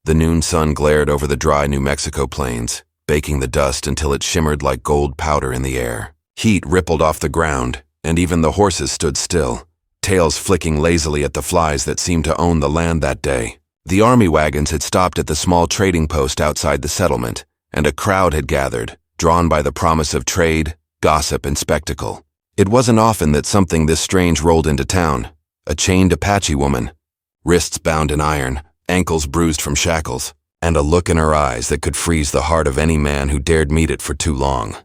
The noon sun glared over the dry New Mexico plains, baking the dust until it shimmered like gold powder in the air. Heat rippled off the ground, and even the horses stood still, tails flicking lazily at the flies that seemed to own the land that day. The army wagons had stopped at the small trading post outside the settlement, and a crowd had gathered, drawn by the promise of trade, gossip, and spectacle. It wasn't often that something this strange rolled into town. A chained Apache woman, wrists bound in iron, ankles bruised from shackles, and a look in her eyes that could freeze the heart of any man who dared meet it for too long.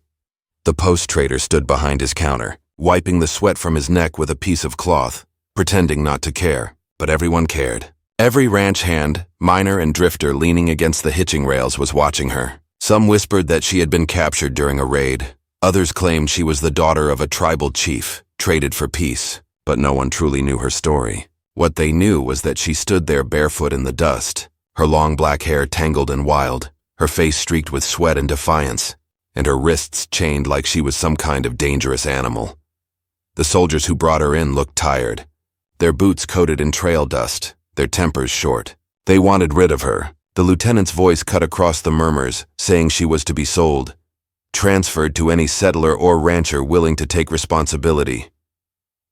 The post trader stood behind his counter, wiping the sweat from his neck with a piece of cloth, pretending not to care, but everyone cared. Every ranch hand, miner and drifter leaning against the hitching rails was watching her. Some whispered that she had been captured during a raid. Others claimed she was the daughter of a tribal chief, traded for peace, but no one truly knew her story. What they knew was that she stood there barefoot in the dust, her long black hair tangled and wild, her face streaked with sweat and defiance, and her wrists chained like she was some kind of dangerous animal. The soldiers who brought her in looked tired, their boots coated in trail dust, their tempers short. They wanted rid of her. The lieutenant's voice cut across the murmurs, saying she was to be sold, transferred to any settler or rancher willing to take responsibility.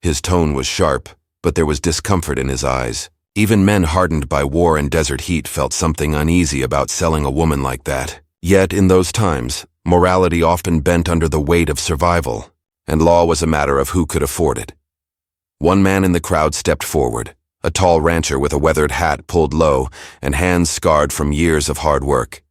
His tone was sharp, but there was discomfort in his eyes. Even men hardened by war and desert heat felt something uneasy about selling a woman like that. Yet, in those times, morality often bent under the weight of survival, and law was a matter of who could afford it. One man in the crowd stepped forward, a tall rancher with a weathered hat pulled low and hands scarred from years of hard work.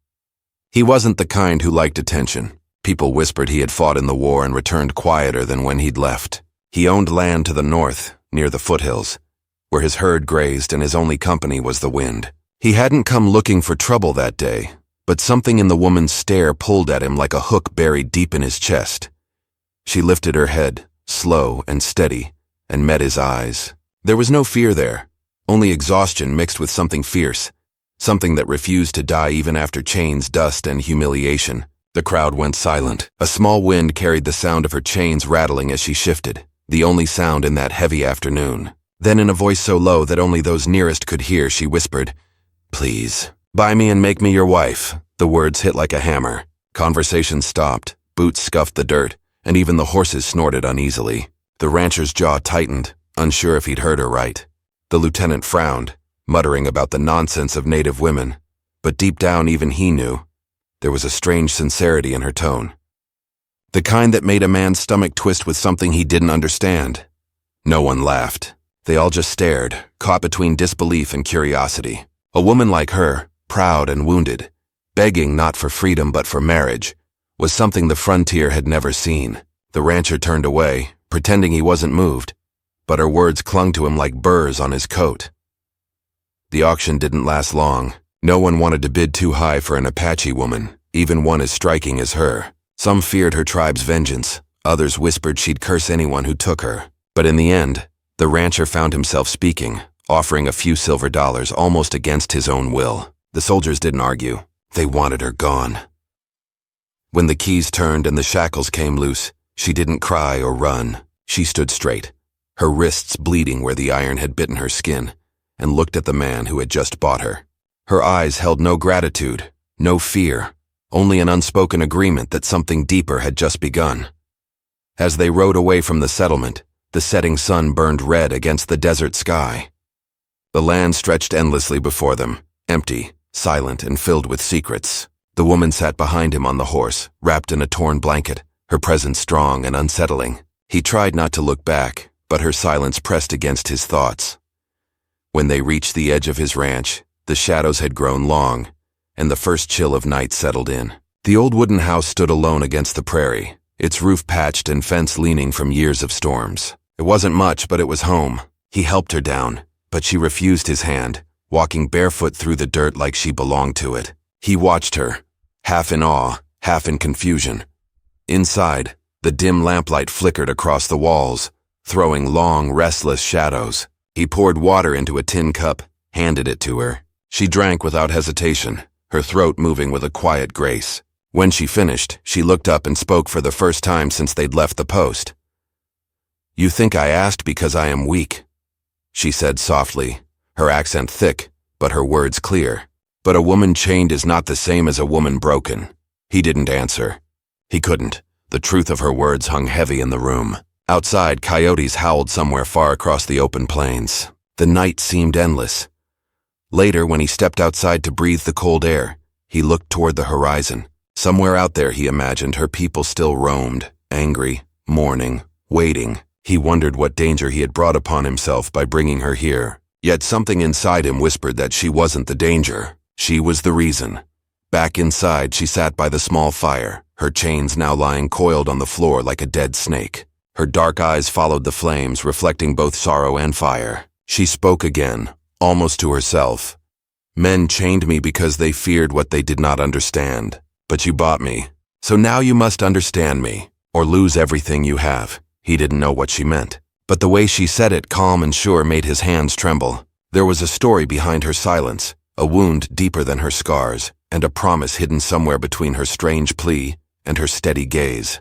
He wasn't the kind who liked attention. People whispered he had fought in the war and returned quieter than when he'd left. He owned land to the north, near the foothills, where his herd grazed and his only company was the wind. He hadn't come looking for trouble that day, but something in the woman's stare pulled at him like a hook buried deep in his chest. She lifted her head, slow and steady, and met his eyes. There was no fear there, only exhaustion mixed with something fierce, something that refused to die even after chains, dust, and humiliation. The crowd went silent. A small wind carried the sound of her chains rattling as she shifted, the only sound in that heavy afternoon. Then in a voice so low that only those nearest could hear, she whispered, "Please, buy me and make me your wife." The words hit like a hammer. Conversation stopped, boots scuffed the dirt, and even the horses snorted uneasily. The rancher's jaw tightened, unsure if he'd heard her right. The lieutenant frowned, muttering about the nonsense of native women, but deep down even he knew. There was a strange sincerity in her tone. The kind that made a man's stomach twist with something he didn't understand. No one laughed. They all just stared, caught between disbelief and curiosity. A woman like her, proud and wounded, begging not for freedom but for marriage, was something the frontier had never seen. The rancher turned away, pretending he wasn't moved, but her words clung to him like burrs on his coat. The auction didn't last long. No one wanted to bid too high for an Apache woman, even one as striking as her. Some feared her tribe's vengeance. Others whispered she'd curse anyone who took her. But in the end, the rancher found himself speaking, offering a few silver dollars almost against his own will. The soldiers didn't argue. They wanted her gone. When the keys turned and the shackles came loose, she didn't cry or run. She stood straight, her wrists bleeding where the iron had bitten her skin, and looked at the man who had just bought her. Her eyes held no gratitude, no fear, only an unspoken agreement that something deeper had just begun. As they rode away from the settlement, the setting sun burned red against the desert sky. The land stretched endlessly before them, empty, silent, and filled with secrets. The woman sat behind him on the horse, wrapped in a torn blanket, her presence strong and unsettling. He tried not to look back, but her silence pressed against his thoughts. When they reached the edge of his ranch, the shadows had grown long, and the first chill of night settled in. The old wooden house stood alone against the prairie, its roof patched and fence leaning from years of storms. It wasn't much, but it was home. He helped her down, but she refused his hand, walking barefoot through the dirt like she belonged to it. He watched her, half in awe, half in confusion. Inside, the dim lamplight flickered across the walls, throwing long, restless shadows. He poured water into a tin cup, handed it to her. She drank without hesitation, her throat moving with a quiet grace. When she finished, she looked up and spoke for the first time since they'd left the post. "You think I asked because I am weak," she said softly, her accent thick, but her words clear. But a woman chained is not the same as a woman broken. He didn't answer. He couldn't. The truth of her words hung heavy in the room. Outside, coyotes howled somewhere far across the open plains. The night seemed endless. Later, when he stepped outside to breathe the cold air, he looked toward the horizon. Somewhere out there, he imagined, her people still roamed, angry, mourning, waiting. He wondered what danger he had brought upon himself by bringing her here. Yet something inside him whispered that she wasn't the danger. She was the reason. Back inside, she sat by the small fire, her chains now lying coiled on the floor like a dead snake. Her dark eyes followed the flames, reflecting both sorrow and fire. She spoke again, almost to herself. Men chained me because they feared what they did not understand. But you bought me. So now you must understand me, or lose everything you have. He didn't know what she meant. But the way she said it, calm and sure, made his hands tremble. There was a story behind her silence, a wound deeper than her scars, and a promise hidden somewhere between her strange plea and her steady gaze.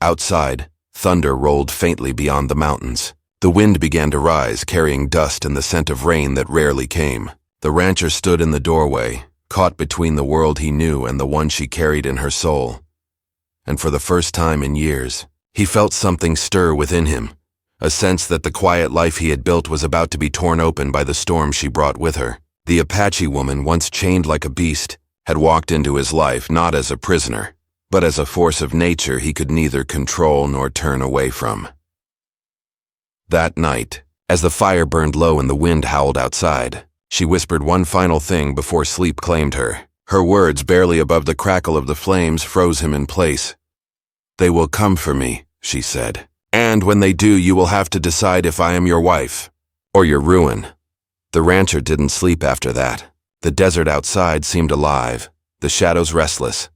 Outside, thunder rolled faintly beyond the mountains. The wind began to rise, carrying dust and the scent of rain that rarely came. The rancher stood in the doorway, caught between the world he knew and the one she carried in her soul. And for the first time in years, he felt something stir within him, a sense that the quiet life he had built was about to be torn open by the storm she brought with her. The Apache woman, once chained like a beast, had walked into his life not as a prisoner, but as a force of nature he could neither control nor turn away from. That night, as the fire burned low and the wind howled outside, she whispered one final thing before sleep claimed her. Her words, barely above the crackle of the flames, froze him in place. "They will come for me," she said. "And when they do, you will have to decide if I am your wife or your ruin." The rancher didn't sleep after that. The desert outside seemed alive, the shadows restless,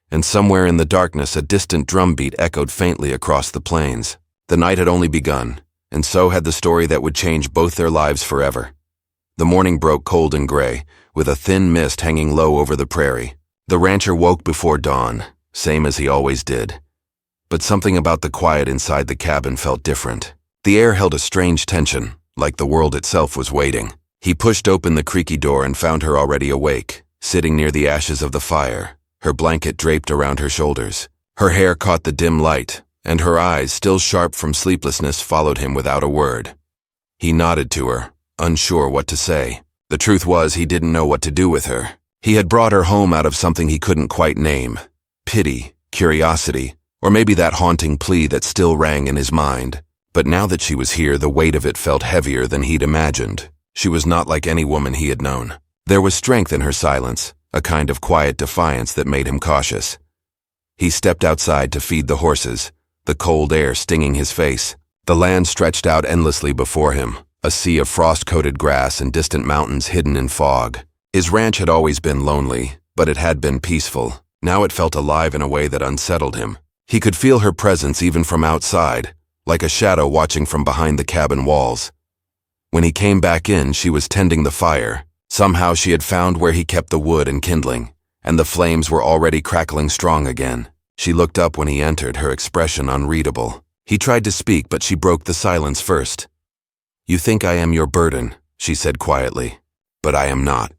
and somewhere in the darkness a distant drumbeat echoed faintly across the plains. The night had only begun, and so had the story that would change both their lives forever. The morning broke cold and gray, with a thin mist hanging low over the prairie. The rancher woke before dawn, same as he always did. But something about the quiet inside the cabin felt different. The air held a strange tension, like the world itself was waiting. He pushed open the creaky door and found her already awake, sitting near the ashes of the fire, her blanket draped around her shoulders. Her hair caught the dim light, and her eyes, still sharp from sleeplessness, followed him without a word. He nodded to her, unsure what to say. The truth was, he didn't know what to do with her. He had brought her home out of something he couldn't quite name. Pity, curiosity, or maybe that haunting plea that still rang in his mind. But now that she was here, the weight of it felt heavier than he'd imagined. She was not like any woman he had known. There was strength in her silence, a kind of quiet defiance that made him cautious. He stepped outside to feed the horses, the cold air stinging his face. The land stretched out endlessly before him, a sea of frost-coated grass and distant mountains hidden in fog. His ranch had always been lonely, but it had been peaceful. Now it felt alive in a way that unsettled him. He could feel her presence even from outside, like a shadow watching from behind the cabin walls. When he came back in, she was tending the fire. Somehow she had found where he kept the wood and kindling, and the flames were already crackling strong again. She looked up when he entered, her expression unreadable. He tried to speak, but she broke the silence first. "You think I am your burden," she said quietly, "but I am not.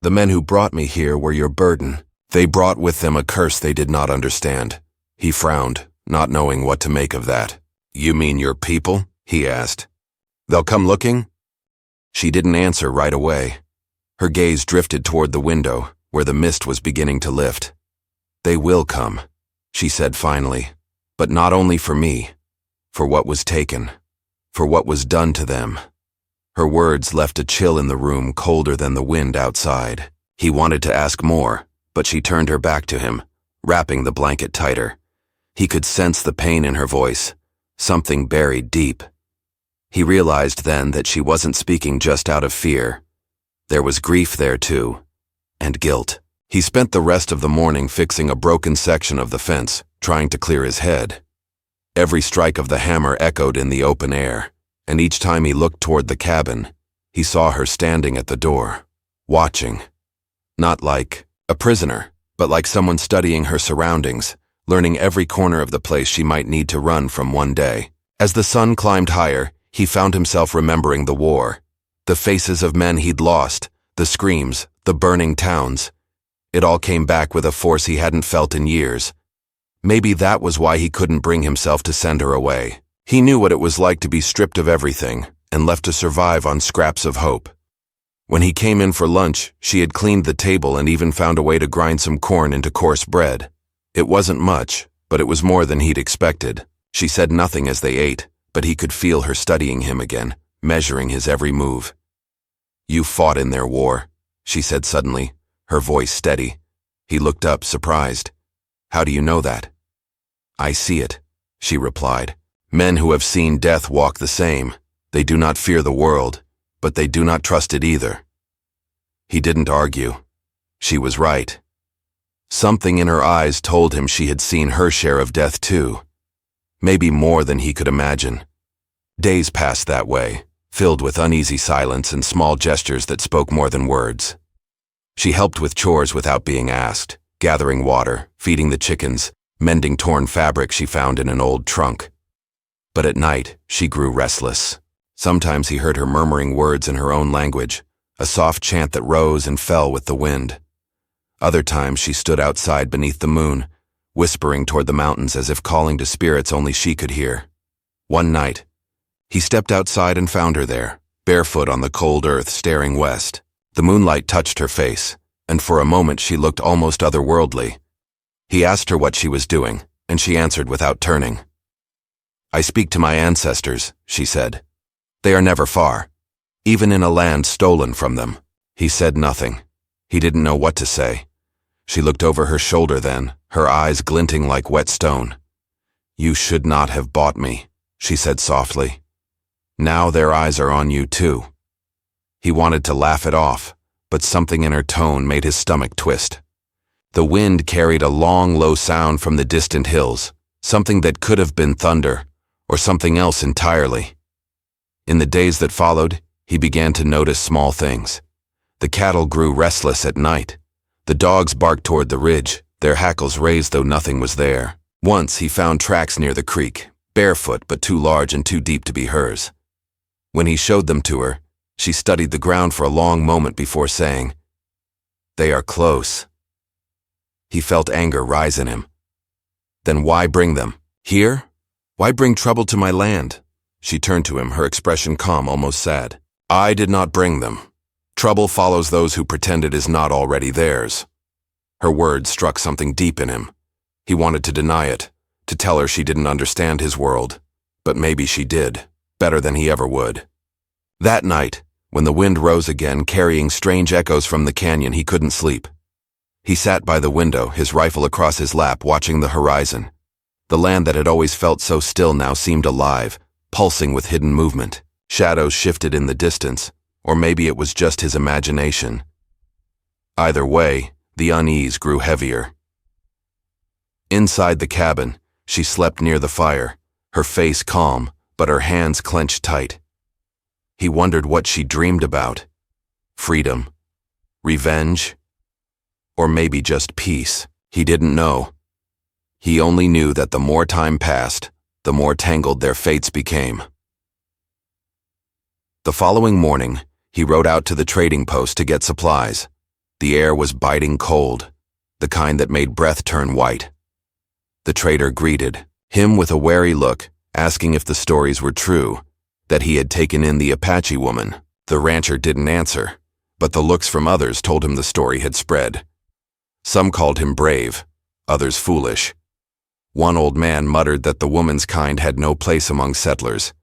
The men who brought me here were your burden. They brought with them a curse they did not understand." He frowned, not knowing what to make of that. "You mean your people?" he asked. "They'll come looking?" She didn't answer right away. Her gaze drifted toward the window, where the mist was beginning to lift. "They will come," she said finally, "but not only for me, for what was taken, for what was done to them." Her words left a chill in the room, colder than the wind outside. He wanted to ask more, but she turned her back to him, wrapping the blanket tighter. He could sense the pain in her voice, something buried deep. He realized then that she wasn't speaking just out of fear. There was grief there too, and guilt. He spent the rest of the morning fixing a broken section of the fence, trying to clear his head. Every strike of the hammer echoed in the open air, and each time he looked toward the cabin, he saw her standing at the door, watching. Not like a prisoner, but like someone studying her surroundings, learning every corner of the place she might need to run from one day. As the sun climbed higher, he found himself remembering the war, the faces of men he'd lost, The screams, the burning towns. It all came back with a force he hadn't felt in years. Maybe that was why he couldn't bring himself to send her away. He knew what it was like to be stripped of everything and left to survive on scraps of hope. When he came in for lunch, she had cleaned the table and even found a way to grind some corn into coarse bread. It wasn't much, but it was more than he'd expected. She said nothing as they ate, but he could feel her studying him again, measuring his every move. "You fought in their war," she said suddenly, her voice steady. He looked up, surprised. "How do you know that?" "I see it," she replied. "Men who have seen death walk the same. They do not fear the world, but they do not trust it either." He didn't argue. She was right. Something in her eyes told him she had seen her share of death too. Maybe more than he could imagine. Days passed that way, filled with uneasy silence and small gestures that spoke more than words. She helped with chores without being asked, gathering water, feeding the chickens, mending torn fabric she found in an old trunk. But at night, she grew restless. Sometimes he heard her murmuring words in her own language, a soft chant that rose and fell with the wind. Other times she stood outside beneath the moon, whispering toward the mountains as if calling to spirits only she could hear. One night, he stepped outside and found her there, barefoot on the cold earth, staring west. The moonlight touched her face, and for a moment she looked almost otherworldly. He asked her what she was doing, and she answered without turning. "I speak to my ancestors," she said. "They are never far, even in a land stolen from them." He said nothing. He didn't know what to say. She looked over her shoulder then, her eyes glinting like wet stone. "You should not have bought me," she said softly. "Now their eyes are on you too." He wanted to laugh it off, but something in her tone made his stomach twist. The wind carried a long, low sound from the distant hills, something that could have been thunder, or something else entirely. In the days that followed, he began to notice small things. The cattle grew restless at night. The dogs barked toward the ridge, their hackles raised though nothing was there. Once he found tracks near the creek, barefoot but too large and too deep to be hers. When he showed them to her, she studied the ground for a long moment before saying, "They are close." He felt anger rise in him. Then why bring them? Here? Why bring trouble to my land? She turned to him, her expression calm, almost sad. "I did not bring them. Trouble follows those who pretend it is not already theirs." Her words struck something deep in him. He wanted to deny it, to tell her she didn't understand his world, but maybe she did, better than he ever would. That night, when the wind rose again, carrying strange echoes from the canyon, he couldn't sleep. He sat by the window, his rifle across his lap, watching the horizon. The land that had always felt so still now seemed alive, pulsing with hidden movement. Shadows shifted in the distance, or maybe it was just his imagination. Either way, the unease grew heavier. Inside the cabin, she slept near the fire, her face calm, but her hands clenched tight. He wondered what she dreamed about. Freedom, revenge, or maybe just peace. He didn't know. He only knew that the more time passed, the more tangled their fates became. The following morning, he rode out to the trading post to get supplies. The air was biting cold, the kind that made breath turn white. The trader greeted him with a wary look, asking if the stories were true, that he had taken in the Apache woman. The rancher didn't answer, but the looks from others told him the story had spread. Some called him brave, others foolish. One old man muttered that the woman's kind had no place among settlers.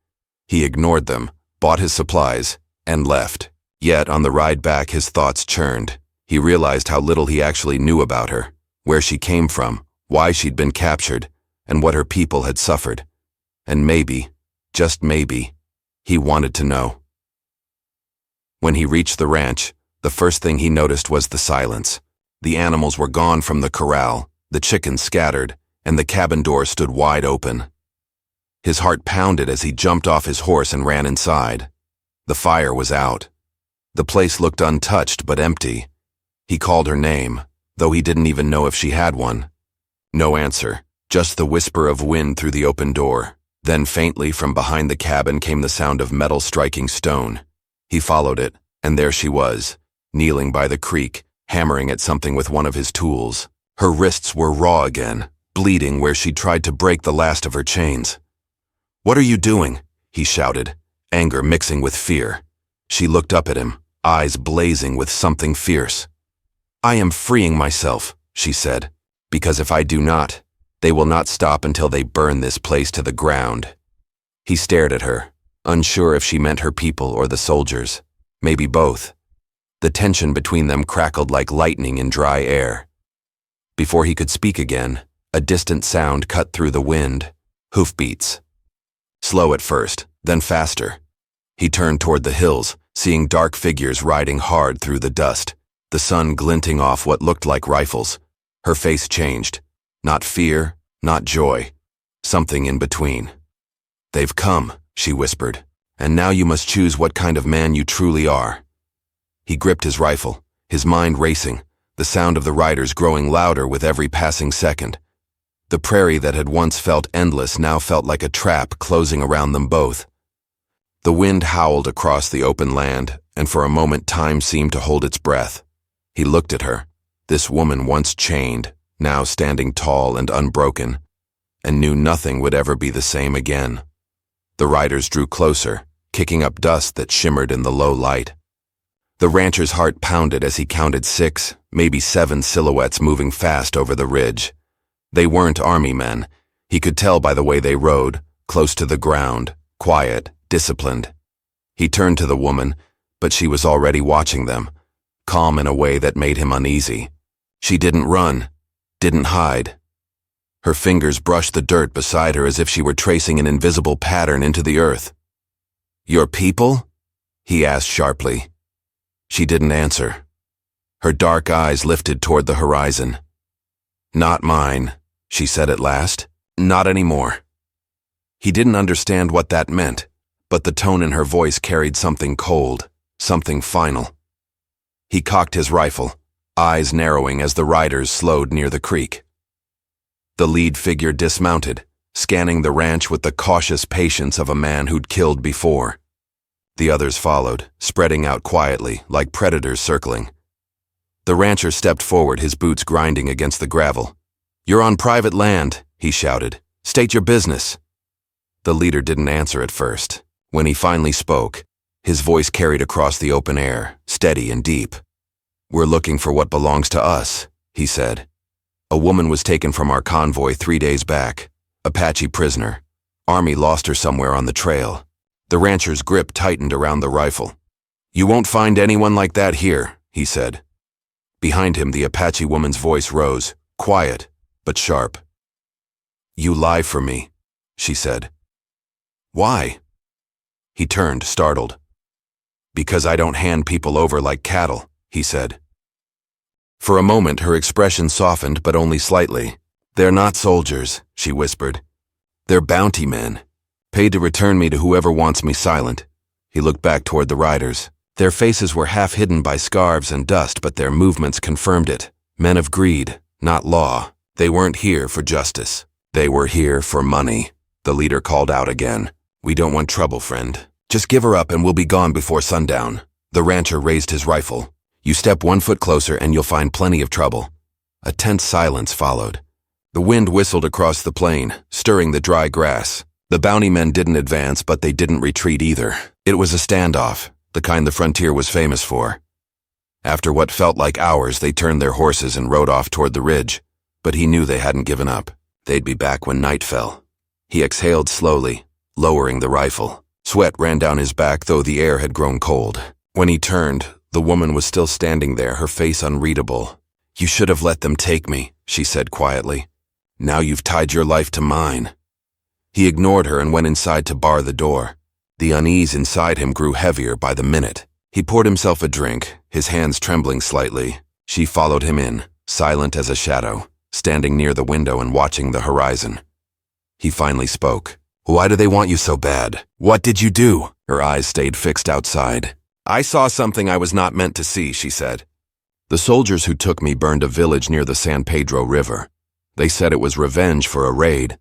He ignored them, bought his supplies, and left. Yet on the ride back his thoughts churned. He realized how little he actually knew about her, where she came from, why she'd been captured, and what her people had suffered. And maybe, just maybe, he wanted to know. When he reached the ranch, the first thing he noticed was the silence. The animals were gone from the corral, the chickens scattered, and the cabin door stood wide open. His heart pounded as he jumped off his horse and ran inside. The fire was out. The place looked untouched but empty. He called her name, though he didn't even know if she had one. No answer, just the whisper of wind through the open door. Then faintly from behind the cabin came the sound of metal striking stone. He followed it, and there she was, kneeling by the creek, hammering at something with one of his tools. Her wrists were raw again, bleeding where she tried to break the last of her chains. "What are you doing?" he shouted, anger mixing with fear. She looked up at him, eyes blazing with something fierce. "I am freeing myself," she said, "because if I do not, they will not stop until they burn this place to the ground." He stared at her, unsure if she meant her people or the soldiers, maybe both. The tension between them crackled like lightning in dry air. Before he could speak again, a distant sound cut through the wind. Hoofbeats. Slow at first, then faster. He turned toward the hills, seeing dark figures riding hard through the dust, the sun glinting off what looked like rifles. Her face changed. Not fear, not joy. Something in between. "They've come," she whispered, "and now you must choose what kind of man you truly are." He gripped his rifle, his mind racing, the sound of the riders growing louder with every passing second. The prairie that had once felt endless now felt like a trap closing around them both. The wind howled across the open land, and for a moment time seemed to hold its breath. He looked at her, this woman once chained, now standing tall and unbroken, and knew nothing would ever be the same again. The riders drew closer, kicking up dust that shimmered in the low light. The rancher's heart pounded as he counted 6, maybe 7 silhouettes moving fast over the ridge. They weren't army men. He could tell by the way they rode, close to the ground, quiet, disciplined. He turned to the woman, but she was already watching them, calm in a way that made him uneasy. She didn't run, didn't hide. Her fingers brushed the dirt beside her as if she were tracing an invisible pattern into the earth. "Your people?" he asked sharply. She didn't answer. Her dark eyes lifted toward the horizon. "Not mine," she said at last. "Not anymore." He didn't understand what that meant, but the tone in her voice carried something cold, something final. He cocked his rifle, eyes narrowing as the riders slowed near the creek. The lead figure dismounted, scanning the ranch with the cautious patience of a man who'd killed before. The others followed, spreading out quietly, like predators circling. The rancher stepped forward, his boots grinding against the gravel. "You're on private land," he shouted. "State your business." The leader didn't answer at first. When he finally spoke, his voice carried across the open air, steady and deep. "We're looking for what belongs to us," he said. "A woman was taken from our convoy 3 days back. Apache prisoner. Army lost her somewhere on the trail." The rancher's grip tightened around the rifle. "You won't find anyone like that here," he said. Behind him, the Apache woman's voice rose, quiet, but sharp. "You lie for me," she said. "Why?" He turned, startled. "Because I don't hand people over like cattle," he said. For a moment, her expression softened, but only slightly. "They're not soldiers," she whispered. "They're bounty men, paid to return me to whoever wants me silent." He looked back toward the riders. Their faces were half hidden by scarves and dust, but their movements confirmed it. Men of greed, not law. They weren't here for justice. They were here for money. The leader called out again. "We don't want trouble, friend. Just give her up and we'll be gone before sundown." The rancher raised his rifle. "You step 1 foot closer and you'll find plenty of trouble." A tense silence followed. The wind whistled across the plain, stirring the dry grass. The bounty men didn't advance, but they didn't retreat either. It was a standoff, the kind the frontier was famous for. After what felt like hours, they turned their horses and rode off toward the ridge, but he knew they hadn't given up. They'd be back when night fell. He exhaled slowly, lowering the rifle. Sweat ran down his back, though the air had grown cold. When he turned, the woman was still standing there, her face unreadable. "You should have let them take me," she said quietly. "Now you've tied your life to mine." He ignored her and went inside to bar the door. The unease inside him grew heavier by the minute. He poured himself a drink, his hands trembling slightly. She followed him in, silent as a shadow, standing near the window and watching the horizon. He finally spoke. "Why do they want you so bad? What did you do?" Her eyes stayed fixed outside. "I saw something I was not meant to see," she said. "The soldiers who took me burned a village near the San Pedro River. They said it was revenge for a raid.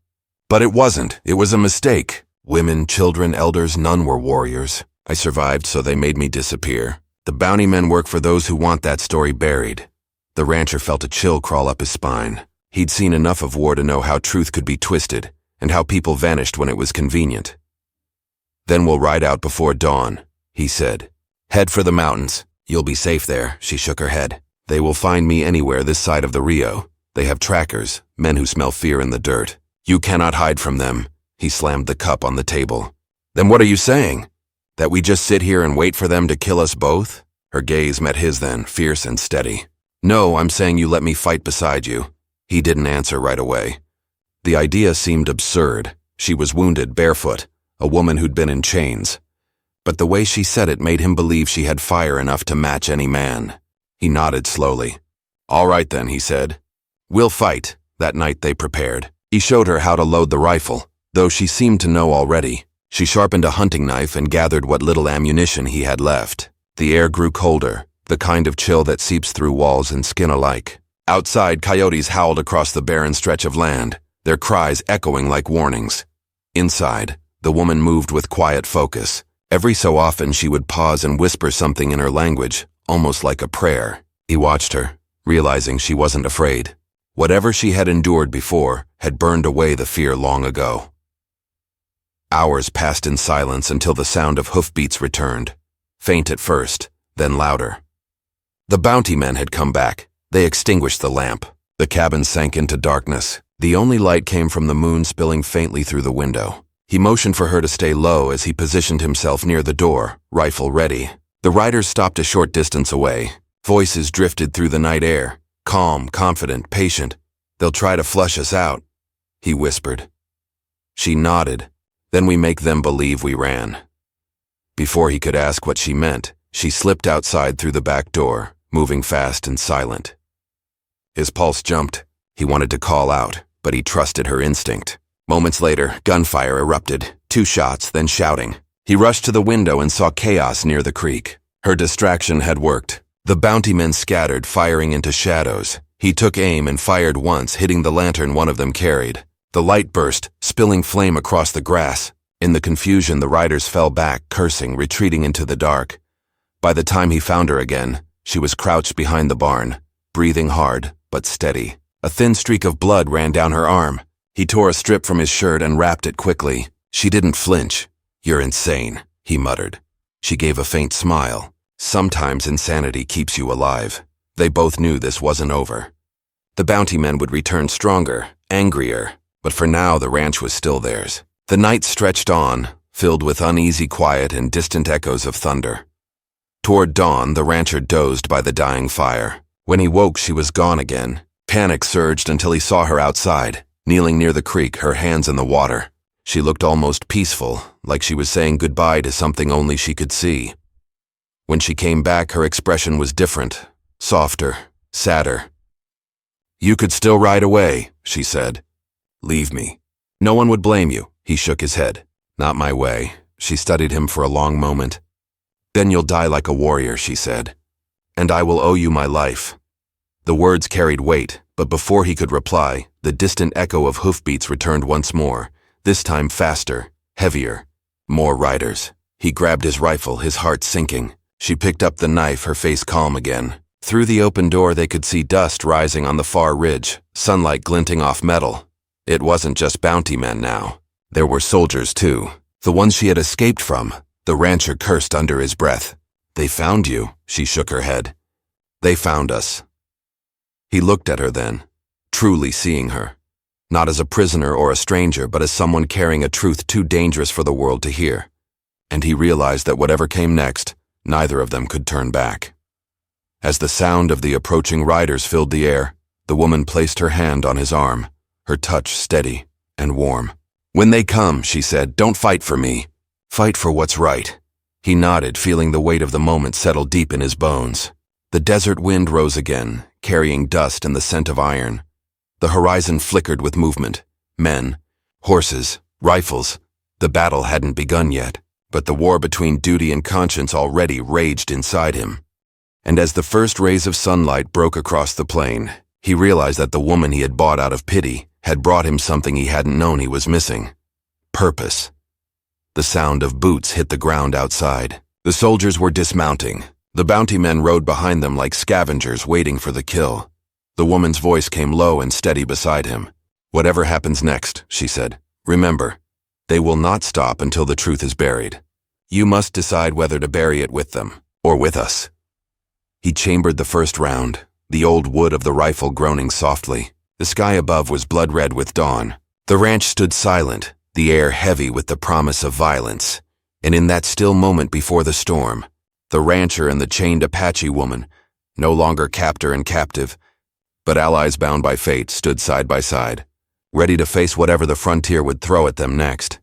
But it wasn't. It was a mistake. Women, children, elders, none were warriors. I survived, so they made me disappear. The bounty men work for those who want that story buried. The rancher felt a chill crawl up his spine. He'd seen enough of war to know how truth could be twisted and how people vanished when it was convenient. Then we'll ride out before dawn, he said. Head for the mountains. You'll be safe there, she shook her head. They will find me anywhere this side of the Rio. They have trackers, men who smell fear in the dirt. You cannot hide from them. He slammed the cup on the table. Then what are you saying? That we just sit here and wait for them to kill us both? Her gaze met his then, fierce and steady. No, I'm saying you let me fight beside you. He didn't answer right away. The idea seemed absurd. She was wounded, barefoot, a woman who'd been in chains. But the way she said it made him believe she had fire enough to match any man. He nodded slowly. All right then, he said. We'll fight. That night they prepared. He showed her how to load the rifle, though she seemed to know already. She sharpened a hunting knife and gathered what little ammunition he had left. The air grew colder, the kind of chill that seeps through walls and skin alike. Outside, coyotes howled across the barren stretch of land, their cries echoing like warnings. Inside, the woman moved with quiet focus. Every so often she would pause and whisper something in her language, almost like a prayer. He watched her, realizing she wasn't afraid. Whatever she had endured before had burned away the fear long ago. Hours passed in silence until the sound of hoofbeats returned, faint at first, then louder. The bounty men had come back. They extinguished the lamp. The cabin sank into darkness. The only light came from the moon spilling faintly through the window. He motioned for her to stay low as he positioned himself near the door, rifle ready. The riders stopped a short distance away. Voices drifted through the night air, calm, confident, patient. They'll try to flush us out, he whispered. She nodded. Then we make them believe we ran. Before he could ask what she meant, she slipped outside through the back door, moving fast and silent. His pulse jumped. He wanted to call out, but he trusted her instinct. Moments later, gunfire erupted. 2 shots, then shouting. He rushed to the window and saw chaos near the creek. Her distraction had worked. The bounty men scattered, firing into shadows. He took aim and fired once, hitting the lantern one of them carried. The light burst, spilling flame across the grass. In the confusion, the riders fell back, cursing, retreating into the dark. By the time he found her again, she was crouched behind the barn, breathing hard, but steady. A thin streak of blood ran down her arm. He tore a strip from his shirt and wrapped it quickly. She didn't flinch. You're insane, he muttered. She gave a faint smile. Sometimes insanity keeps you alive. They both knew this wasn't over. The bounty men would return stronger, angrier, but for now the ranch was still theirs. The night stretched on, filled with uneasy quiet and distant echoes of thunder. Toward dawn, the rancher dozed by the dying fire. When he woke, she was gone again. Panic surged until he saw her outside, kneeling near the creek, her hands in the water. She looked almost peaceful, like she was saying goodbye to something only she could see. When she came back, her expression was different, softer, sadder. You could still ride away, she said. Leave me. No one would blame you, he shook his head. Not my way. She studied him for a long moment. Then you'll die like a warrior, she said. And I will owe you my life. The words carried weight, but before he could reply, the distant echo of hoofbeats returned once more, this time faster, heavier, more riders. He grabbed his rifle, his heart sinking. She picked up the knife, her face calm again. Through the open door they could see dust rising on the far ridge, sunlight glinting off metal. It wasn't just bounty men now. There were soldiers too, the ones she had escaped from. The rancher cursed under his breath. They found you, she shook her head. They found us. He looked at her then, truly seeing her. Not as a prisoner or a stranger, but as someone carrying a truth too dangerous for the world to hear. And he realized that whatever came next, neither of them could turn back. As the sound of the approaching riders filled the air, the woman placed her hand on his arm, her touch steady and warm. When they come, she said, don't fight for me. Fight for what's right. He nodded, feeling the weight of the moment settle deep in his bones. The desert wind rose again, carrying dust and the scent of iron. The horizon flickered with movement. Men, horses, rifles. The battle hadn't begun yet, but the war between duty and conscience already raged inside him. And as the first rays of sunlight broke across the plain, he realized that the woman he had bought out of pity had brought him something he hadn't known he was missing. Purpose. The sound of boots hit the ground outside. The soldiers were dismounting. The bounty men rode behind them like scavengers waiting for the kill. The woman's voice came low and steady beside him. "Whatever happens next," she said, "remember, they will not stop until the truth is buried. You must decide whether to bury it with them, or with us." He chambered the first round, the old wood of the rifle groaning softly. The sky above was blood-red with dawn. The ranch stood silent, the air heavy with the promise of violence. And in that still moment before the storm, the rancher and the chained Apache woman, no longer captor and captive, but allies bound by fate, stood side by side, ready to face whatever the frontier would throw at them next.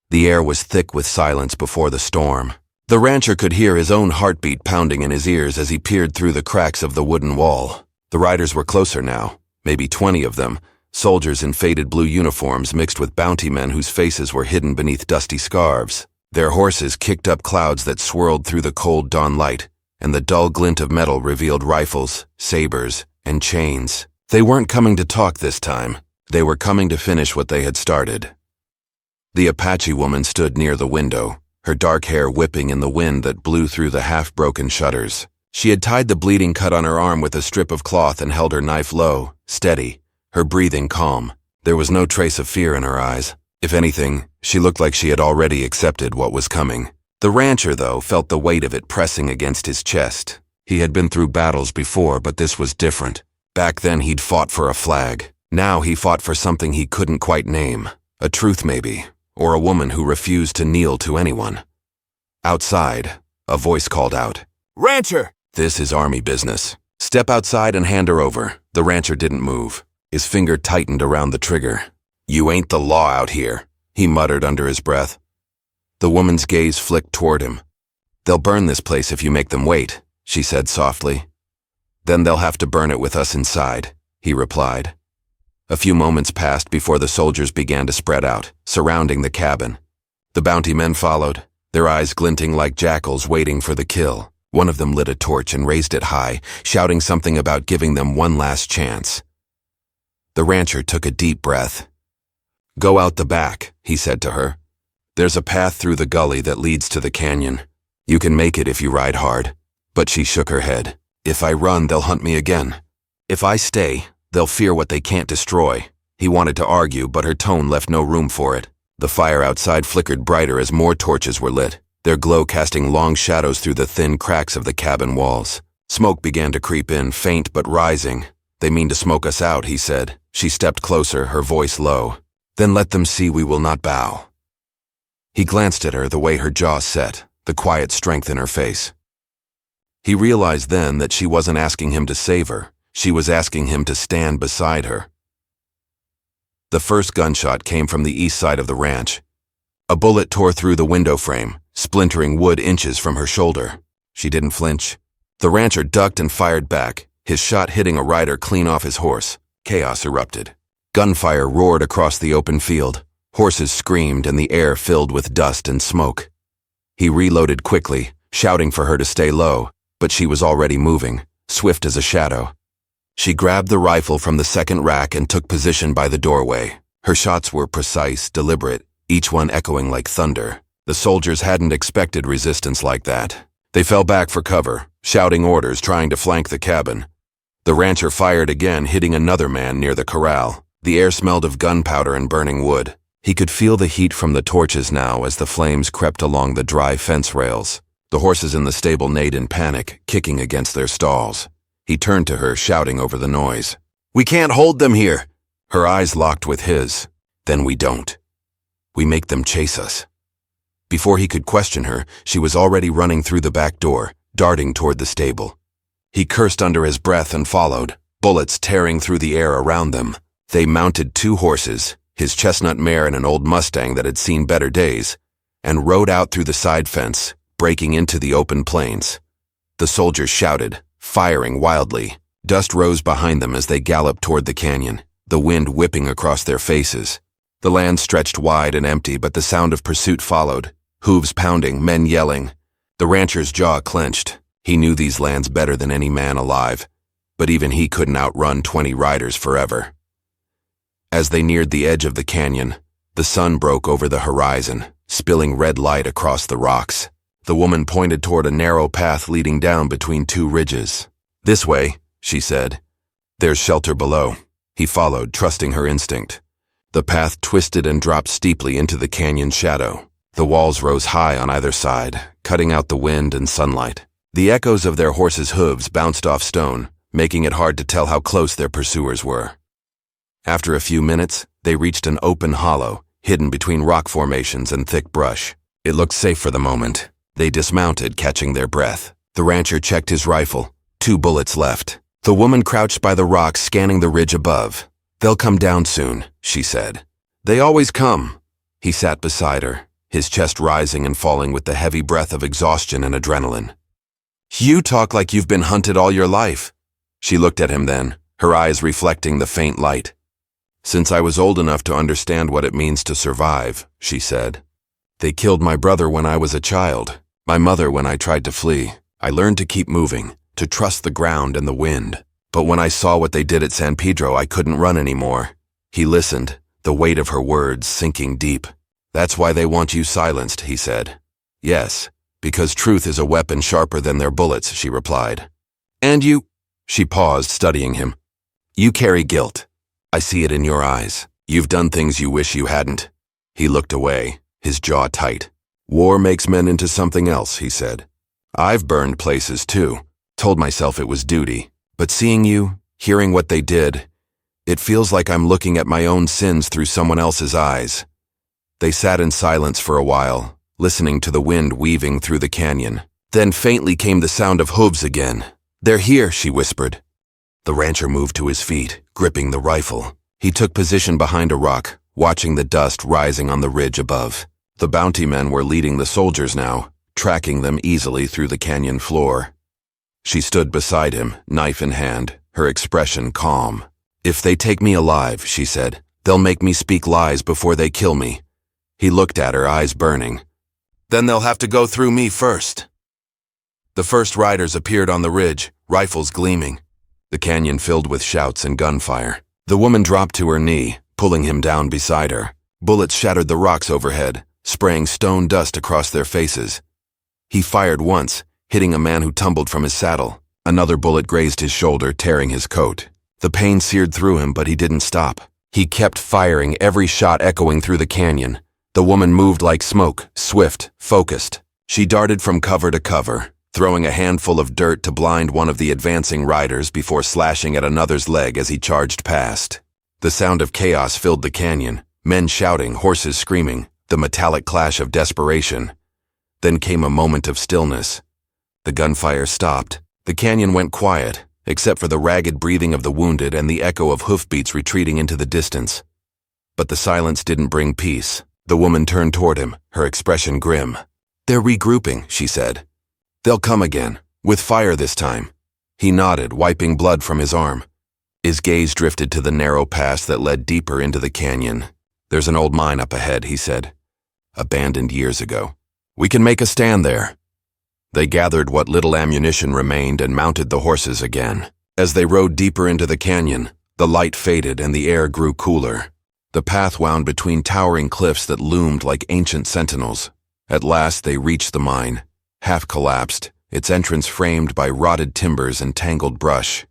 The air was thick with silence before the storm. The rancher could hear his own heartbeat pounding in his ears as he peered through the cracks of the wooden wall. The riders were closer now, maybe 20 of them, soldiers in faded blue uniforms mixed with bounty men whose faces were hidden beneath dusty scarves. Their horses kicked up clouds that swirled through the cold dawn light, and the dull glint of metal revealed rifles, sabers, and chains. They weren't coming to talk this time. They were coming to finish what they had started. The Apache woman stood near the window, her dark hair whipping in the wind that blew through the half-broken shutters. She had tied the bleeding cut on her arm with a strip of cloth and held her knife low, steady, her breathing calm. There was no trace of fear in her eyes. If anything, she looked like she had already accepted what was coming. The rancher, though, felt the weight of it pressing against his chest. He had been through battles before, but this was different. Back then he'd fought for a flag. Now he fought for something he couldn't quite name. A truth maybe, or a woman who refused to kneel to anyone. Outside, a voice called out, "Rancher!" "This is army business. Step outside and hand her over." The rancher didn't move. His finger tightened around the trigger. "You ain't the law out here," he muttered under his breath. The woman's gaze flicked toward him. "They'll burn this place if you make them wait," she said softly. "Then they'll have to burn it with us inside," he replied. A few moments passed before the soldiers began to spread out, surrounding the cabin. The bounty men followed, their eyes glinting like jackals waiting for the kill. One of them lit a torch and raised it high, shouting something about giving them one last chance. The rancher took a deep breath. "Go out the back," he said to her. "There's a path through the gully that leads to the canyon. You can make it if you ride hard." But she shook her head. "If I run, they'll hunt me again. If I stay, they'll fear what they can't destroy." He wanted to argue, but her tone left no room for it. The fire outside flickered brighter as more torches were lit, their glow casting long shadows through the thin cracks of the cabin walls. Smoke began to creep in, faint but rising. "They mean to smoke us out," he said. She stepped closer, her voice low. "Then let them see we will not bow." He glanced at her, the way her jaw set, the quiet strength in her face. He realized then that she wasn't asking him to save her. She was asking him to stand beside her. The first gunshot came from the east side of the ranch. A bullet tore through the window frame, splintering wood inches from her shoulder. She didn't flinch. The rancher ducked and fired back, his shot hitting a rider clean off his horse. Chaos erupted. Gunfire roared across the open field. Horses screamed and the air filled with dust and smoke. He reloaded quickly, shouting for her to stay low, but she was already moving, swift as a shadow. She grabbed the rifle from the second rack and took position by the doorway. Her shots were precise, deliberate, each one echoing like thunder. The soldiers hadn't expected resistance like that. They fell back for cover, shouting orders, trying to flank the cabin. The rancher fired again, hitting another man near the corral. The air smelled of gunpowder and burning wood. He could feel the heat from the torches now as the flames crept along the dry fence rails. The horses in the stable neighed in panic, kicking against their stalls. He turned to her, shouting over the noise. "We can't hold them here!" Her eyes locked with his. "Then we don't. We make them chase us." Before he could question her, she was already running through the back door, darting toward the stable. He cursed under his breath and followed, bullets tearing through the air around them. They mounted 2 horses, his chestnut mare and an old Mustang that had seen better days, and rode out through the side fence, breaking into the open plains. The soldiers shouted, firing wildly. Dust rose behind them as they galloped toward the canyon, the wind whipping across their faces. The land stretched wide and empty, but the sound of pursuit followed, hooves pounding, men yelling. The rancher's jaw clenched. He knew these lands better than any man alive, but even he couldn't outrun 20 riders forever. As they neared the edge of the canyon, the sun broke over the horizon, spilling red light across the rocks. The woman pointed toward a narrow path leading down between two ridges. "This way," she said. "There's shelter below." He followed, trusting her instinct. The path twisted and dropped steeply into the canyon's shadow. The walls rose high on either side, cutting out the wind and sunlight. The echoes of their horses' hooves bounced off stone, making it hard to tell how close their pursuers were. After a few minutes, they reached an open hollow, hidden between rock formations and thick brush. It looked safe for the moment. They dismounted, catching their breath. The rancher checked his rifle. 2 bullets left. The woman crouched by the rock, scanning the ridge above. "They'll come down soon," she said. "They always come." He sat beside her, his chest rising and falling with the heavy breath of exhaustion and adrenaline. "You talk like you've been hunted all your life." She looked at him then, her eyes reflecting the faint light. "Since I was old enough to understand what it means to survive," she said. "They killed my brother when I was a child, my mother when I tried to flee. I learned to keep moving, to trust the ground and the wind. But when I saw what they did at San Pedro, I couldn't run anymore." He listened, the weight of her words sinking deep. "That's why they want you silenced," he said. "Yes, because truth is a weapon sharper than their bullets," she replied. "And you—" She paused, studying him. "You carry guilt. I see it in your eyes. You've done things you wish you hadn't." He looked away, his jaw tight. "War makes men into something else," he said. "I've burned places too, told myself it was duty. But seeing you, hearing what they did, it feels like I'm looking at my own sins through someone else's eyes." They sat in silence for a while, listening to the wind weaving through the canyon. Then faintly came the sound of hooves again. "They're here," she whispered. The rancher moved to his feet, gripping the rifle. He took position behind a rock, watching the dust rising on the ridge above. The bounty men were leading the soldiers now, tracking them easily through the canyon floor. She stood beside him, knife in hand, her expression calm. "If they take me alive," she said, "they'll make me speak lies before they kill me." He looked at her, eyes burning. "Then they'll have to go through me first." The first riders appeared on the ridge, rifles gleaming. The canyon filled with shouts and gunfire. The woman dropped to her knee, pulling him down beside her. Bullets shattered the rocks overhead, spraying stone dust across their faces. He fired once, hitting a man who tumbled from his saddle. Another bullet grazed his shoulder, tearing his coat. The pain seared through him, but he didn't stop. He kept firing, every shot echoing through the canyon. The woman moved like smoke, swift, focused. She darted from cover to cover, throwing a handful of dirt to blind one of the advancing riders before slashing at another's leg as he charged past. The sound of chaos filled the canyon, men shouting, horses screaming, the metallic clash of desperation. Then came a moment of stillness. The gunfire stopped. The canyon went quiet, except for the ragged breathing of the wounded and the echo of hoofbeats retreating into the distance. But the silence didn't bring peace. The woman turned toward him, her expression grim. "They're regrouping," she said. "They'll come again, with fire this time." He nodded, wiping blood from his arm. His gaze drifted to the narrow pass that led deeper into the canyon. "There's an old mine up ahead," he said. "Abandoned years ago. We can make a stand there." They gathered what little ammunition remained and mounted the horses again. As they rode deeper into the canyon, the light faded and the air grew cooler. The path wound between towering cliffs that loomed like ancient sentinels. At last they reached the mine, half collapsed, its entrance framed by rotted timbers and tangled brush.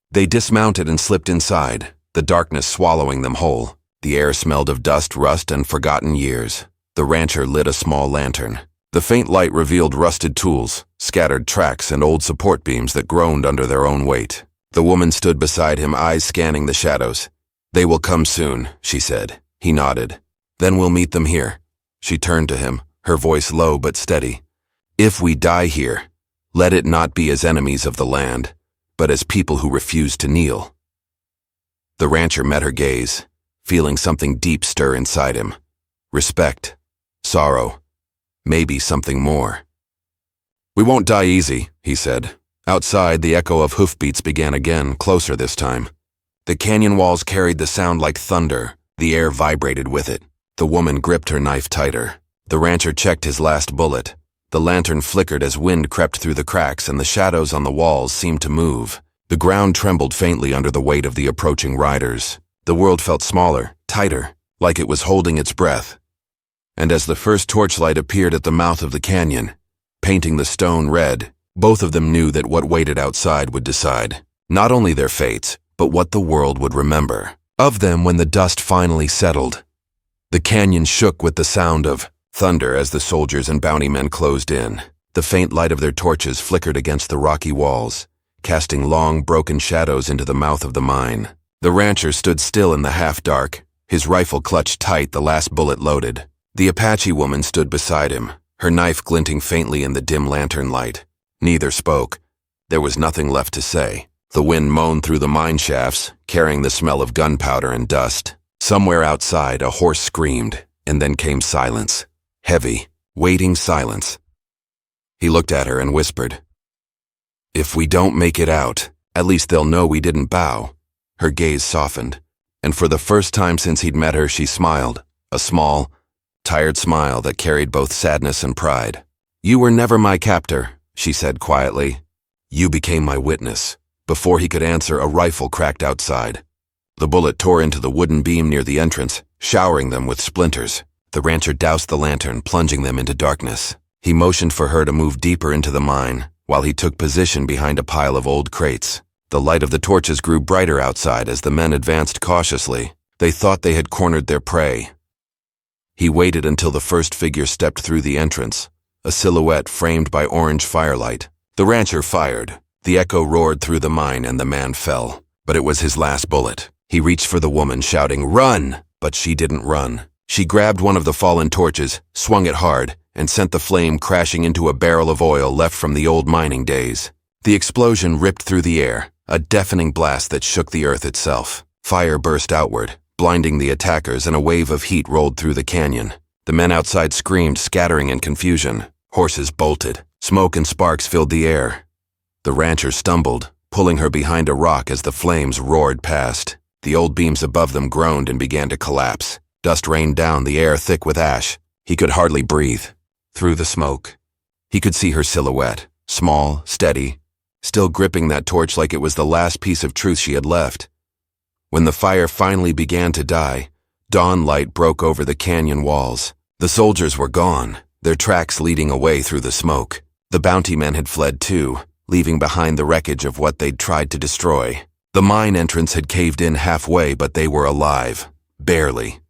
They dismounted and slipped inside, the darkness swallowing them whole. The air smelled of dust, rust, and forgotten years. The rancher lit a small lantern. The faint light revealed rusted tools, scattered tracks, and old support beams that groaned under their own weight. The woman stood beside him, eyes scanning the shadows. "They will come soon," she said. He nodded. "Then we'll meet them here." She turned to him, her voice low but steady. "If we die here, let it not be as enemies of the land, but as people who refuse to kneel." The rancher met her gaze, feeling something deep stir inside him. Respect, sorrow, maybe something more. "We won't die easy," he said. Outside, the echo of hoofbeats began again, closer this time. The canyon walls carried the sound like thunder. The air vibrated with it. The woman gripped her knife tighter. The rancher checked his last bullet. The lantern flickered as wind crept through the cracks and the shadows on the walls seemed to move. The ground trembled faintly under the weight of the approaching riders. The world felt smaller, tighter, like it was holding its breath. And as the first torchlight appeared at the mouth of the canyon, painting the stone red. Both of them knew that what waited outside would decide not only their fates, but what the world would remember of them when the dust finally settled. The canyon shook with the sound of thunder as the soldiers and bounty men closed in. The faint light of their torches flickered against the rocky walls, casting long, broken shadows into the mouth of the mine. The rancher stood still in the half-dark, his rifle clutched tight, the last bullet loaded. The Apache woman stood beside him, her knife glinting faintly in the dim lantern light. Neither spoke. There was nothing left to say. The wind moaned through the mine shafts, carrying the smell of gunpowder and dust. Somewhere outside, a horse screamed, and then came silence. Heavy, waiting silence. He looked at her and whispered, "If we don't make it out, at least they'll know we didn't bow." Her gaze softened, and for the first time since he'd met her, she smiled, a small, tired smile that carried both sadness and pride. "You were never my captor," she said quietly. "You became my witness." Before he could answer, a rifle cracked outside. The bullet tore into the wooden beam near the entrance, showering them with splinters. The rancher doused the lantern, plunging them into darkness. He motioned for her to move deeper into the mine, while he took position behind a pile of old crates. The light of the torches grew brighter outside as the men advanced cautiously. They thought they had cornered their prey. He waited until the first figure stepped through the entrance, a silhouette framed by orange firelight. The rancher fired. The echo roared through the mine and the man fell. But it was his last bullet. He reached for the woman, shouting, "Run!" But she didn't run. She grabbed one of the fallen torches, swung it hard, and sent the flame crashing into a barrel of oil left from the old mining days. The explosion ripped through the air, a deafening blast that shook the earth itself. Fire burst outward, blinding the attackers, and a wave of heat rolled through the canyon. The men outside screamed, scattering in confusion. Horses bolted. Smoke and sparks filled the air. The rancher stumbled, pulling her behind a rock as the flames roared past. The old beams above them groaned and began to collapse. Dust rained down, the air thick with ash. He could hardly breathe. Through the smoke, he could see her silhouette, small, steady, still gripping that torch like it was the last piece of truth she had left. When the fire finally began to die, dawn light broke over the canyon walls. The soldiers were gone, their tracks leading away through the smoke. The bounty men had fled too, leaving behind the wreckage of what they'd tried to destroy. The mine entrance had caved in halfway, but they were alive. Barely.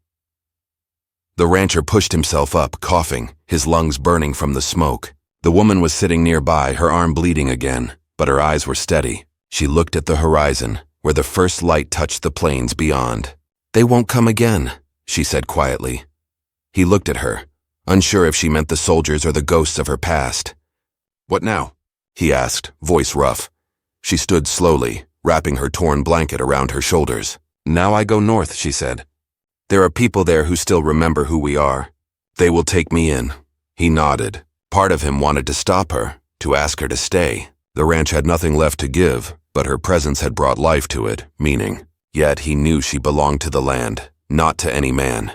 The rancher pushed himself up, coughing, his lungs burning from the smoke. The woman was sitting nearby, her arm bleeding again, but her eyes were steady. She looked at the horizon, where the first light touched the plains beyond. "They won't come again," she said quietly. He looked at her, unsure if she meant the soldiers or the ghosts of her past. "What now?" he asked, voice rough. She stood slowly, wrapping her torn blanket around her shoulders. "Now I go north," she said. "There are people there who still remember who we are. They will take me in." He nodded. Part of him wanted to stop her, to ask her to stay. The ranch had nothing left to give, but her presence had brought life to it, meaning. Yet he knew she belonged to the land, not to any man.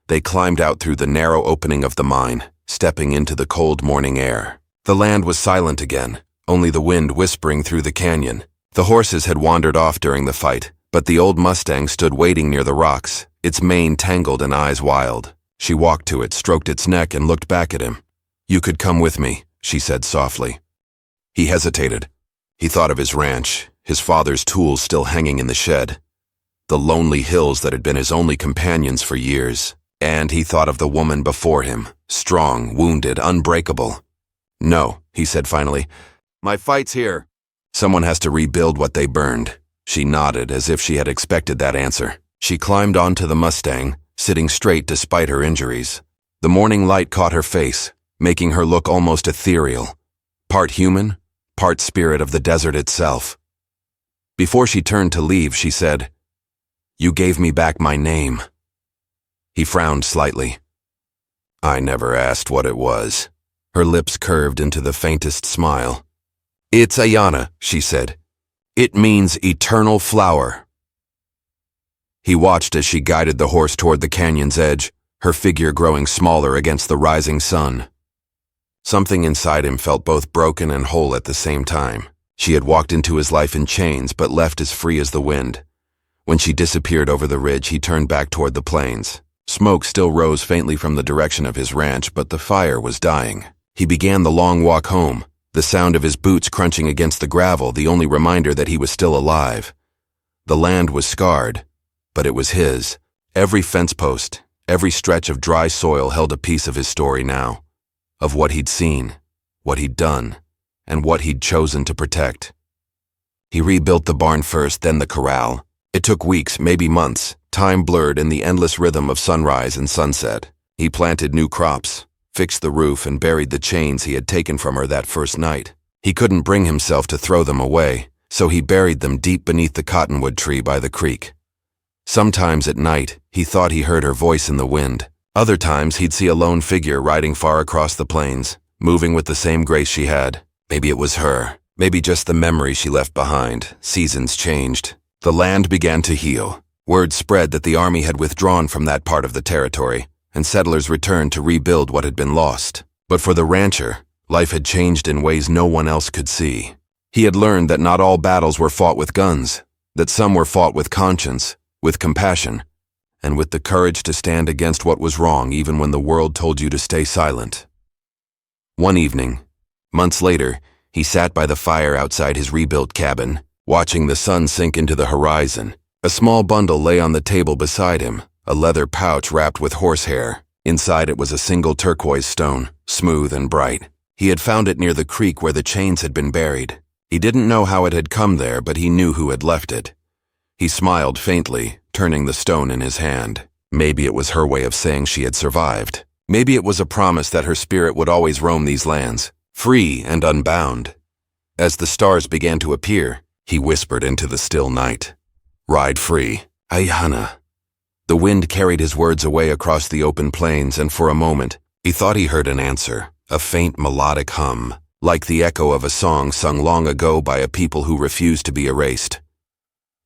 They climbed out through the narrow opening of the mine, stepping into the cold morning air. The land was silent again, only the wind whispering through the canyon. The horses had wandered off during the fight, but the old Mustang stood waiting near the rocks, its mane tangled and eyes wild. She walked to it, stroked its neck, and looked back at him. "You could come with me," she said softly. He hesitated. He thought of his ranch, his father's tools still hanging in the shed, the lonely hills that had been his only companions for years, and he thought of the woman before him, strong, wounded, unbreakable. "No," he said finally. "My fight's here. Someone has to rebuild what they burned." She nodded as if she had expected that answer. She climbed onto the Mustang, sitting straight despite her injuries. The morning light caught her face, making her look almost ethereal, part human, part spirit of the desert itself. Before she turned to leave, she said, "You gave me back my name." He frowned slightly. "I never asked what it was." Her lips curved into the faintest smile. "It's Ayana," she said. "It means eternal flower." He watched as she guided the horse toward the canyon's edge, her figure growing smaller against the rising sun. Something inside him felt both broken and whole at the same time. She had walked into his life in chains, but left as free as the wind. When she disappeared over the ridge, he turned back toward the plains. Smoke still rose faintly from the direction of his ranch, but the fire was dying. He began the long walk home, the sound of his boots crunching against the gravel the only reminder that he was still alive. The land was scarred, but it was his. Every fence post, every stretch of dry soil held a piece of his story now, of what he'd seen, what he'd done, and what he'd chosen to protect. He rebuilt the barn first, then the corral. It took weeks, maybe months, time blurred in the endless rhythm of sunrise and sunset. He planted new crops, fixed the roof, and buried the chains he had taken from her that first night. He couldn't bring himself to throw them away, so he buried them deep beneath the cottonwood tree by the creek. Sometimes at night, he thought he heard her voice in the wind. Other times, he'd see a lone figure riding far across the plains, moving with the same grace she had. Maybe it was her. Maybe just the memory she left behind. Seasons changed. The land began to heal. Word spread that the army had withdrawn from that part of the territory, and settlers returned to rebuild what had been lost. But for the rancher, life had changed in ways no one else could see. He had learned that not all battles were fought with guns, that some were fought with conscience, with compassion, and with the courage to stand against what was wrong even when the world told you to stay silent. One evening, months later, he sat by the fire outside his rebuilt cabin, watching the sun sink into the horizon. A small bundle lay on the table beside him, a leather pouch wrapped with horsehair. Inside it was a single turquoise stone, smooth and bright. He had found it near the creek where the chains had been buried. He didn't know how it had come there, but he knew who had left it. He smiled faintly, turning the stone in his hand. Maybe it was her way of saying she had survived. Maybe it was a promise that her spirit would always roam these lands, free and unbound. As the stars began to appear, he whispered into the still night, "Ride free, Ayana." The wind carried his words away across the open plains, and for a moment, he thought he heard an answer, a faint melodic hum, like the echo of a song sung long ago by a people who refused to be erased.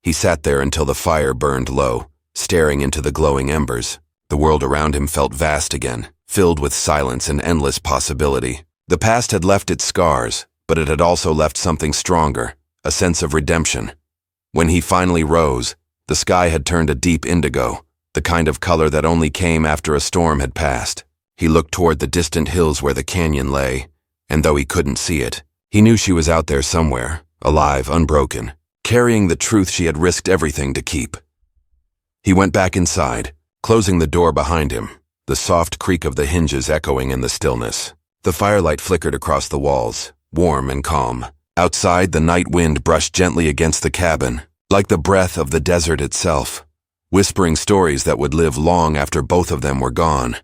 He sat there until the fire burned low, staring into the glowing embers. The world around him felt vast again, filled with silence and endless possibility. The past had left its scars, but it had also left something stronger, a sense of redemption. When he finally rose, the sky had turned a deep indigo, the kind of color that only came after a storm had passed. He looked toward the distant hills where the canyon lay, and though he couldn't see it, he knew she was out there somewhere, alive, unbroken, carrying the truth she had risked everything to keep. He went back inside, closing the door behind him, the soft creak of the hinges echoing in the stillness. The firelight flickered across the walls, warm and calm. Outside, the night wind brushed gently against the cabin, like the breath of the desert itself, whispering stories that would live long after both of them were gone.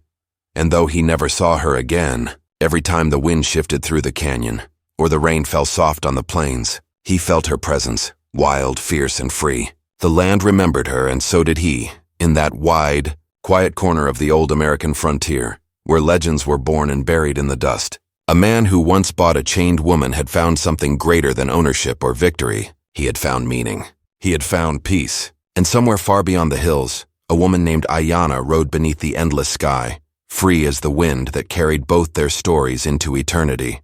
And though he never saw her again, every time the wind shifted through the canyon, or the rain fell soft on the plains, he felt her presence, wild, fierce, and free. The land remembered her, and so did he, in that wide, quiet corner of the old American frontier, where legends were born and buried in the dust. A man who once bought a chained woman had found something greater than ownership or victory. He had found meaning. He had found peace. And somewhere far beyond the hills, a woman named Ayana rode beneath the endless sky, free as the wind that carried both their stories into eternity.